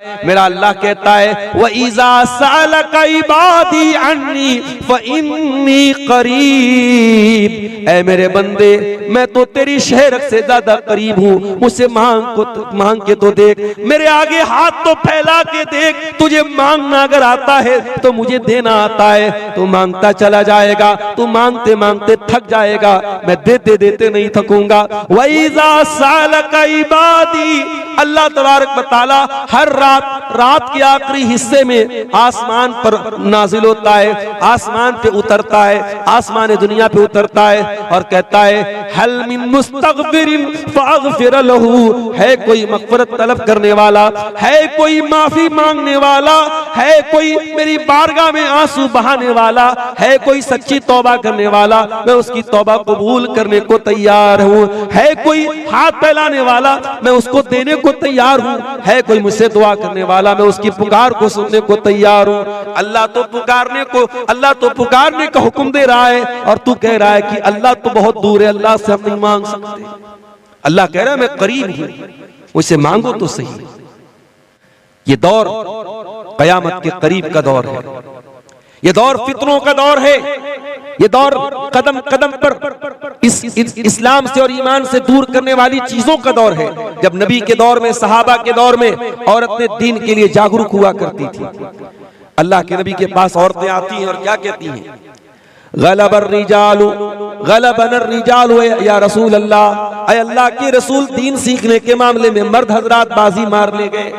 मेरा अल्लाह कहता है व इज़ा सअलका इबादी अन्नी फइन्नी करीब, ऐ मेरे बंदे मैं तो तेरी शहरत से ज्यादा करीब हूँ, मुझसे मांग के तो देख, मेरे आगे हाथ तो फैला के देख, तुझे मांगना अगर आता है तो मुझे देना आता है, तू मांगता चला जाएगा, तू मांगते मांगते थक जाएगा, मैं देते देते नहीं थकूंगा। व इज़ा सअलका इबादी, अल्लाह तबारक व तआला हर रात के आखिरी हिस्से में आसमान पर नाजिल होता है, आसमान पे उतरता है, आसमान दुनिया पे उतरता है और कहता है हल मिन मुस्तगफिरिन फअगफिर लहू, है कोई मग़फ़िरत तलब करने वाला, है कोई माफी मांगने वाला, है कोई मेरी बारगाह में आंसू बहाने वाला, है कोई सच्ची तौबा करने वाला, मैं उसकी तौबा कबूल करने को तैयार हूँ, है कोई हाथ फैलाने वाला, मैं उसको देने को तैयार हूँ, है कोई मुझसे दुआ करने वाला, मैं उसकी पुकार को सुनने को तैयार हूँ। अल्लाह तो पुकारने का हुक्म दे रहा है और तू कह रहा है कि अल्लाह तो बहुत दूर है, अल्लाह से हम नहीं मांग सकते। अल्लाह कह रहा है मैं करीब हूँ, मुझसे मांगो तो सही। ये दौर कयामत के करीब का दौर है, ये दौर फितनों का दौर है, ये दौर कदम कदम पर इस्लाम से और ईमान से दूर करने वाली चीजों का दौर है। जब नबी के दौर में, सहाबा के दौर में औरतें दीन के लिए जागरूक हुआ करती थी, अल्लाह के नबी के पास औरतें आती हैं और क्या कहती हैं, गलबर रिजालु या रसूल अल्लाह, ऐ अल्लाह के रसूल दीन सीखने के मामले में मर्द हजरात बाजी मार ले गए,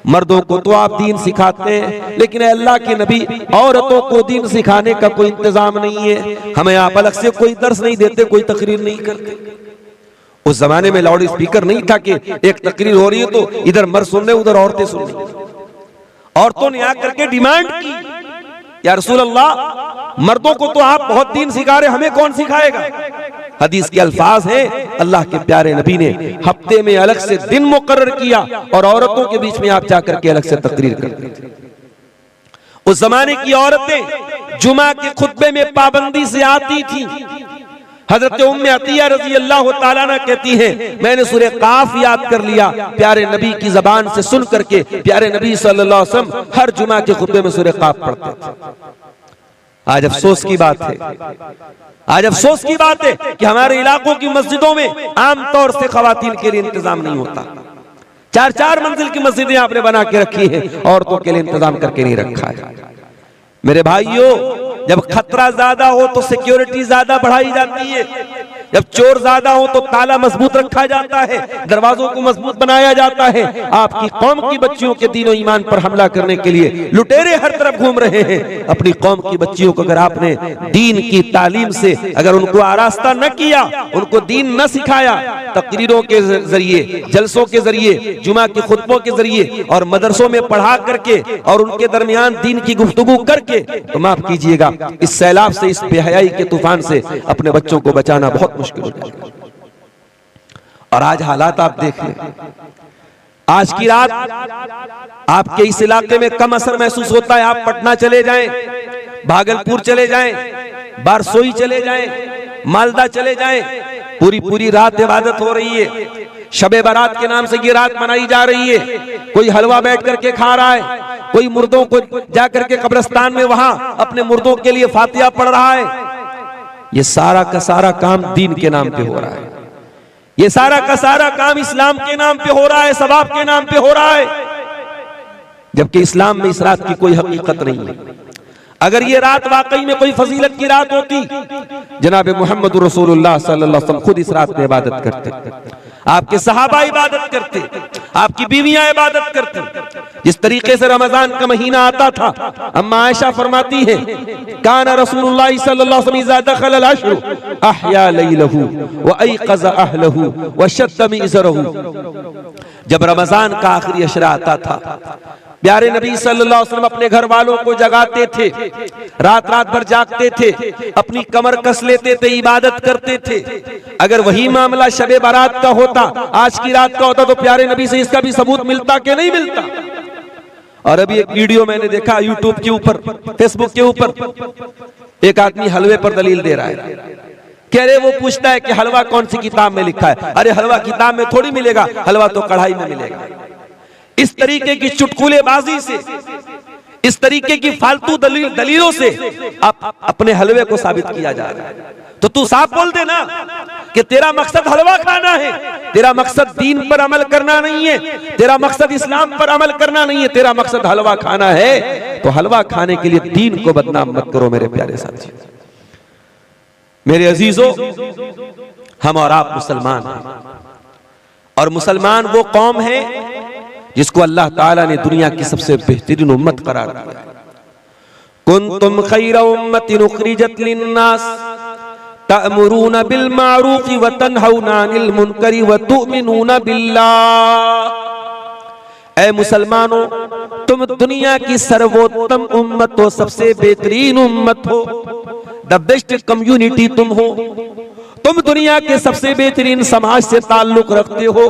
मर्दों को तो आप दीन सिखाते हैं लेकिन अल्लाह के नबी औरतों को दीन सिखाने का कोई इंतजाम नहीं है, हमें आप अलग से कोई दर्स नहीं देते, कोई तकरीर नहीं करते। उस जमाने में लाउड स्पीकर नहीं था कि एक तकरीर हो रही है तो इधर मर्द सुन रहे उधर औरतें सुन रही। औरतों ने आकर के डिमांड की, या रसूल अल्लाह मर्दों को तो आप बहुत दीन सिखा रहे, हमें कौन सिखाएगा। हदीस के अल्फाज हैं, अल्लाह के प्यारे नबी ने हफ्ते में अलग से दिन मुकर्रर किया और औरतों के बीच में आप जाकर के अलग से तकरीर करते थे। उस जमाने की औरतें जुमा के खुतबे में पाबंदी से आती थी। हजरत उम्मे अतिया रज़ी अल्लाह ताला अन्हा कहती हैं, मैंने सूरह काफ याद कर लिया प्यारे नबी की जबान से सुन करके। प्यारे नबी सल्लल्लाहु अलैहि वसल्लम हर जुमा के खुतबे में सूरह काफ पढ़ते थे। आज अफसोस की बात है, आज अफसोस की बात है कि हमारे इलाकों की मस्जिदों में आमतौर से खवातीन के लिए इंतजाम नहीं होता। 4-4 मंजिल की मस्जिदें आपने बना के रखी है, औरतों के लिए इंतजाम करके नहीं रखा है। मेरे भाइयों, जब खतरा ज्यादा हो तो सिक्योरिटी ज्यादा बढ़ाई जाती है, जब चोर ज्यादा हो तो ताला मजबूत रखा जाता है, दरवाजों को मजबूत बनाया जाता है। आपकी कौम की बच्चियों के दीन और ईमान पर हमला करने के लिए लुटेरे हर तरफ घूम रहे हैं। अपनी कौम की बच्चियों को अगर आपने दीन की तालीम से अगर उनको आरास्ता न किया, उनको दीन न सिखाया, तकरीरों के जरिए, जलसों के जरिए, जुमा के खुतबों के जरिए और मदरसों में पढ़ा करके और उनके दरमियान दीन की गुफ्तगू करके, तो माफ कीजिएगा इस सैलाब से, इस बेहयाई के तूफान से अपने बच्चों को बचाना बहुत मुश्किल हो जाएगा। और आज हालात आप देख लें, आज की रात आपके इस इलाके में कम असर महसूस होता है। आप पटना चले जाएं, भागलपुर चले जाएं, बारसोई चले जाएं, मालदा चले जाएं, पूरी रात इबादत हो रही है। शबे बारात के नाम से ये रात मनाई जा रही है। कोई हलवा बैठ करके खा रहा है, कोई मुर्दों को जाकर के कब्रिस्तान में वहां अपने मुर्दों के लिए फातिहा पढ़ रहा है। ये सारा का सारा काम दीन के नाम पे हो रहा है, ये सारा का सारा काम इस्लाम के नाम पे हो रहा है, सवाब के नाम पे हो रहा है, जबकि इस्लाम में इस रात की कोई हकीकत नहीं है। अगर ये रात वाकई में कोई फजीलत की रात होती, जनाब मोहम्मद रसूलुल्लाह सल्लल्लाहु अलैहि वसल्लम खुद इस रात में इबादत करते, आपके सहाबा इबादत करते, आपकी बीवियां इबादत करती। जिस तरीके से रमजान का महीना आता था, अम्मा आयशा फरमाती है, काना रसूलुल्लाह सल्लल्लाहु अलैहि वसल्लम इज़ा दखल अल-अश्र अहया लैलहु व अयक़ज़ अहलहु व शद्द मिज़रहु। जब रमजान का आखिरी अशरा आता था, प्यारे नबी सल्लल्लाहु अलैहि वसल्लम अपने घर वालों को जगाते थे, रात भर जागते थे, अपनी कमर कस लेते थे, इबादत करते थे। अगर वही मामला शबे बारात का होता, आज की रात का होता, तो प्यारे नबी से इसका भी सबूत मिलता कि नहीं मिलता। और अभी एक वीडियो मैंने देखा यूट्यूब के ऊपर, फेसबुक के ऊपर, एक आदमी हलवे पर दलील दे रहा है। कह रहे, वो पूछता है कि हलवा कौन सी किताब में लिखा है। अरे हलवा किताब में थोड़ी मिलेगा, हलवा तो कढ़ाई में मिलेगा। इस तरीके की चुटकुलेबाजी से, इस तरीके की फालतू दलीलों से अपने हलवे को साबित किया जा रहा है। तो तू साफ बोल देना कि तेरा मकसद हलवा खाना है, तेरा मकसद दीन पर अमल करना नहीं है, तेरा मकसद इस्लाम पर अमल करना नहीं है, तेरा मकसद हलवा खाना है। तो हलवा खाने के लिए दीन को बदनाम मत करो मेरे प्यारे साथियों। मेरे अजीजों, हम और आप मुसलमान हैं, और मुसलमान वो कौम है जिसको अल्लाह ताला ने दुनिया की सबसे बेहतरीन उम्मत करार दिया। कुंतुम खैरा उम्मतिन उखरिजत लिन्नास तअमुरूना बिल मारूफ व तनहौना अनिल मुनकरी व तुमिनूना बिल्लाह। ऐ मुसलमानों, तुम दुनिया की सर्वोत्तम उम्मत हो, सबसे बेहतरीन उम्मत हो, द बेस्ट कम्युनिटी तुम हो, तुम दुनिया के सबसे बेहतरीन समाज से ताल्लुक रखते हो।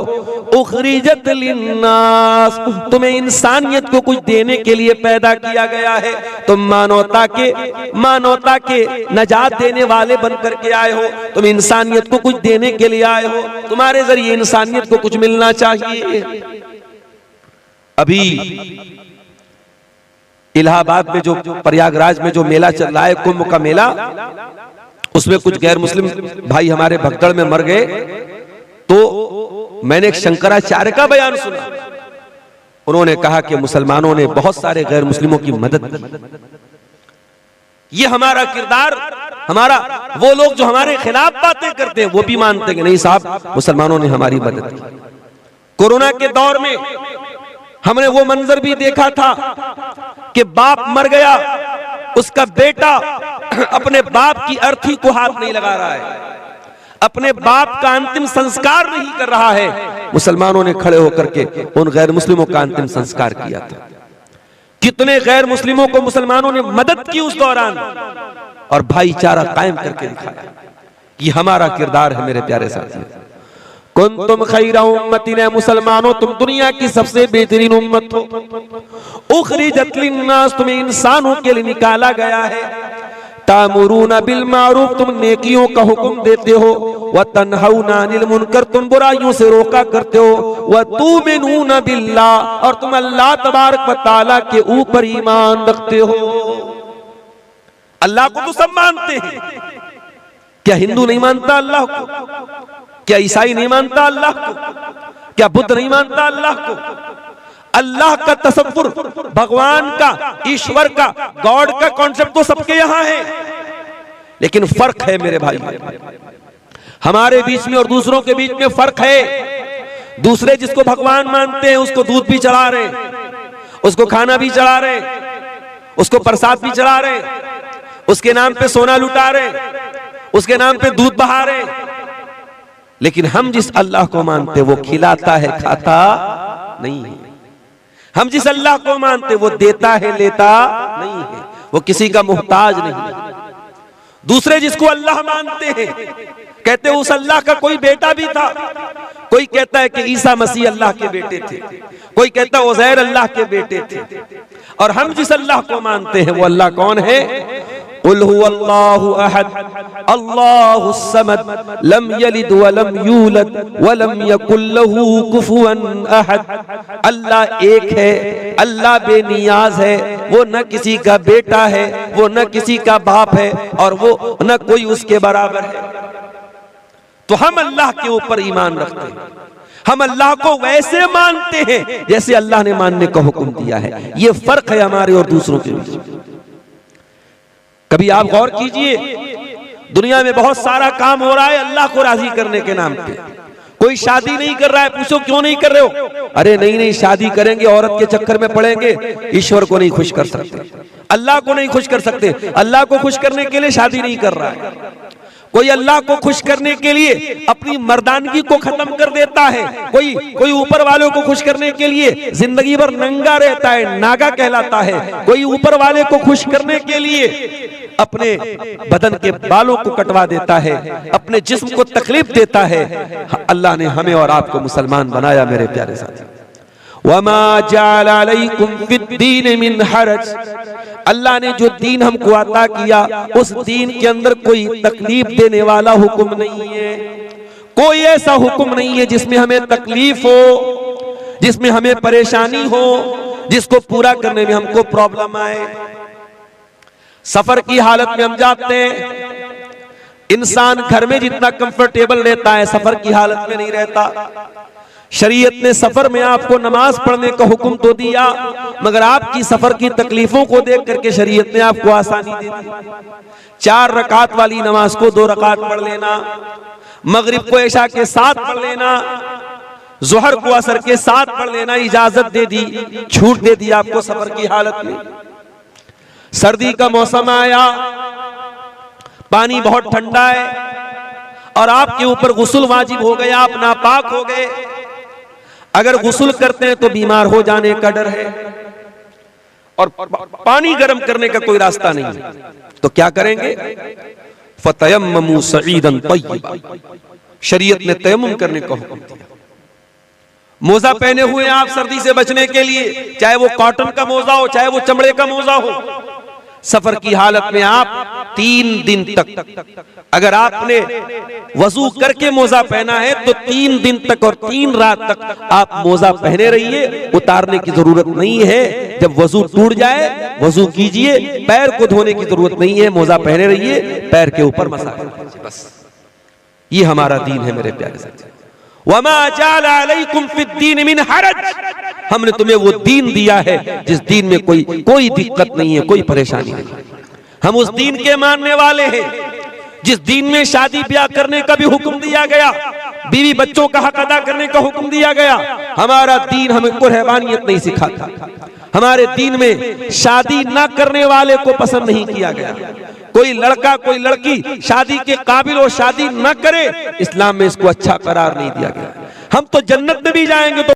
उखरिजत लिन्नास, तुम्हें इंसानियत को कुछ देने के लिए पैदा किया गया है। तुम मानवता के नजात देने वाले बन करके आए हो, तुम इंसानियत को कुछ देने के लिए आए हो, तुम्हारे जरिए इंसानियत को कुछ मिलना चाहिए। अभी इलाहाबाद में जो प्रयागराज में जो मेला चल रहा है, कुंभ का मेला, उसमें कुछ गैर मुस्लिम भाई हमारे भगदड़ में मर गए। तो मैंने एक शंकराचार्य का बयान सुना, उन्होंने कहा कि मुसलमानों ने बहुत सारे गैर मुस्लिमों की मदद की। ये हमारा किरदार, हमारा वो लोग जो हमारे खिलाफ बातें करते हैं वो भी मानते हैं कि नहीं साहब, मुसलमानों ने हमारी मदद की। कोरोना के दौर में हमने वो मंजर भी देखा था कि बाप मर गया, उसका बेटा अपने बाप की अर्थी को हाथ नहीं लगा रहा है, अपने बाप का अंतिम संस्कार नहीं कर रहा है। मुसलमानों ने खड़े होकर के उन गैर मुस्लिमों का अंतिम संस्कार किया था। कितने गैर मुस्लिमों को मुसलमानों ने मदद की उस दौरान, और भाईचारा कायम करके दिखाया। ये हमारा किरदार है मेरे प्यारे साथियों। कुंतुम खैरा उम्मतिन, मुसलमानों तुम दुनिया की सबसे बेहतरीन उम्मत हो। उखरिजत लिन्नास, तुम्हें इंसानों के लिए निकाला गया है। तामुरूना बिल मारूफ, तुम नेकियों का हुक्म देते हो। व तनहौना अनिल मुनकर, तुम बुराइयों से रोका करते हो। व तुमिनूना बिल्लाह, और तुम अल्लाह तबारक व तआला के ऊपर ईमान रखते हो। अल्लाह को तो सब मानते हैं, क्या हिंदू नहीं मानता अल्लाह को? क्या ईसाई नहीं मानता अल्लाह को? क्या बुद्ध नहीं मानता अल्लाह को? अल्लाह का तसव्वुर, भगवान का, ईश्वर का, गॉड का कॉन्सेप्ट तो सबके यहां है, लेकिन फर्क है मेरे भाई, हमारे बीच में और दूसरों के बीच में फर्क है। दूसरे जिसको भगवान मानते हैं उसको दूध भी चढ़ा रहे, उसको खाना भी चढ़ा रहे, उसको प्रसाद भी चढ़ा रहे, उसके नाम पे सोना लुटा रहे, उसके नाम पे दूध बहा रहे। लेकिन हम जिस अल्लाह को मानते वो खिलाता है, खाता नहीं है। हम जिस अल्लाह को मानते वो देता है, लेता नहीं है, वो किसी का मोहताज नहीं है। दूसरे जिसको अल्लाह मानते हैं कहते उस अल्लाह का कोई बेटा भी था। कोई कहता है कि ईसा मसीह अल्लाह के बेटे थे, कोई कहता है उज़ैर अल्लाह के बेटे थे। और हम जिस अल्लाह को मानते हैं वो अल्लाह कौन है? कुल हुवल्लाहु अहद अल्लाहुस समद लम यलिद व लम यूलद व लम यकुल लहू कुफुवन अहद। अल्लाह एक है, अल्लाह बेनियाज है, वो न किसी का बेटा है, वो न किसी का बाप है, और वो न कोई उसके बराबर है। तो हम अल्लाह के ऊपर ईमान रखते हैं, हम अल्लाह को वैसे मानते हैं जैसे अल्लाह ने मानने का हुक्म दिया है। ये फर्क है हमारे और दूसरों के बीच। कभी आप गौर कीजिए, दुनिया में बहुत सारा काम हो रहा है अल्लाह को राजी करने के नाम पे। कोई शादी नहीं कर रहा है, पूछो क्यों नहीं कर रहे हो? अरे नहीं, शादी करेंगे औरत के चक्कर में पड़ेंगे, ईश्वर को नहीं खुश कर सकते, अल्लाह को नहीं खुश कर सकते। अल्लाह को खुश करने के लिए शादी नहीं कर रहा है। कोई अल्लाह को खुश करने के लिए अपनी मर्दानगी को खत्म कर देता है, कोई ऊपर वालों को खुश करने के लिए जिंदगी भर नंगा रहता है, नागा कहलाता है। कोई ऊपर वाले को खुश करने के लिए अपने बदन के बालों को कटवा देता है, अपने जिस्म को तकलीफ देता है। अल्लाह ने हमें और आपको मुसलमान बनाया मेरे प्यारे साथी। वमा जअल अलैकुम फिद्दीन मिन हरज, अल्लाह ने जो दीन हमको अता किया उस दीन के अंदर कोई तकलीफ देने वाला हुक्म नहीं है, कोई ऐसा हुक्म नहीं है जिसमें हमें तकलीफ हो। जिसमें हमें परेशानी हो, जिसको पूरा करने में हमको प्रॉब्लम आए। सफर की हालत में हम जाते हैं, इंसान घर में जितना कंफर्टेबल रहता है सफर की हालत में नहीं रहता। शरीयत ने सफर में आपको नमाज पढ़ने का हुक्म तो दिया, मगर आपकी सफर की तकलीफों को देख करके शरीयत ने आपको आसानी दे दी। 4 रकात वाली नमाज को 2 रकात पढ़ लेना, मगरिब को इशा के साथ पढ़ लेना, जोहर को असर के साथ पढ़ लेना इजाजत दे दी, छूट दे दी आपको सफर की हालत में। सर्दी का मौसम आया, पानी बहुत ठंडा है और आपके ऊपर गुस्ल वाजिब हो गया, आप नापाक हो गए। अगर गुस्ल करते हैं तो बीमार हो जाने का डर है और पानी गर्म करने का कोई रास्ता नहीं है, तो क्या करेंगे? फतयम्ममू सईदन तय्यबा, शरीयत ने तयम्मुम करने का हुक्म दिया। मोजा पहने हुए आप सर्दी से बचने के लिए, चाहे वो कॉटन का मोजा हो चाहे वो चमड़े का मोजा हो। सफर की हालत में आप 3 दिन तक, अगर आपने वजू करके मोजा पहना है तो 3 दिन तक और 3 रात तक आप मोजा पहने रहिए, उतारने की जरूरत नहीं है। जब वजू टूट जाए वजू कीजिए, पैर को धोने की जरूरत नहीं है, मोजा पहने रहिए, पैर के ऊपर मसाज कीजिए, बस। ये हमारा दीन है मेरे प्यारे साथी। वमा जाल अलैकुम फिद्दीन मिन हरज, हमने तुम्हें वो दीन दिया है जिस दीन में कोई दिक्कत नहीं है, कोई परेशानी नहीं। हम उस दीन के मानने वाले हैं जिस दीन में शादी ब्याह करने का भी हुक्म दिया गया, बीवी बच्चों का हक अदा करने का हुक्म दिया गया। हमारा दीन हमें को रहबानियत नहीं सिखाता। हमारे दीन में शादी ना करने वाले को पसंद नहीं किया गया। कोई लड़का कोई लड़की शादी के काबिल हो, शादी न करे, इस्लाम में इसको अच्छा करार नहीं दिया गया। हम तो जन्नत में भी जाएंगे तो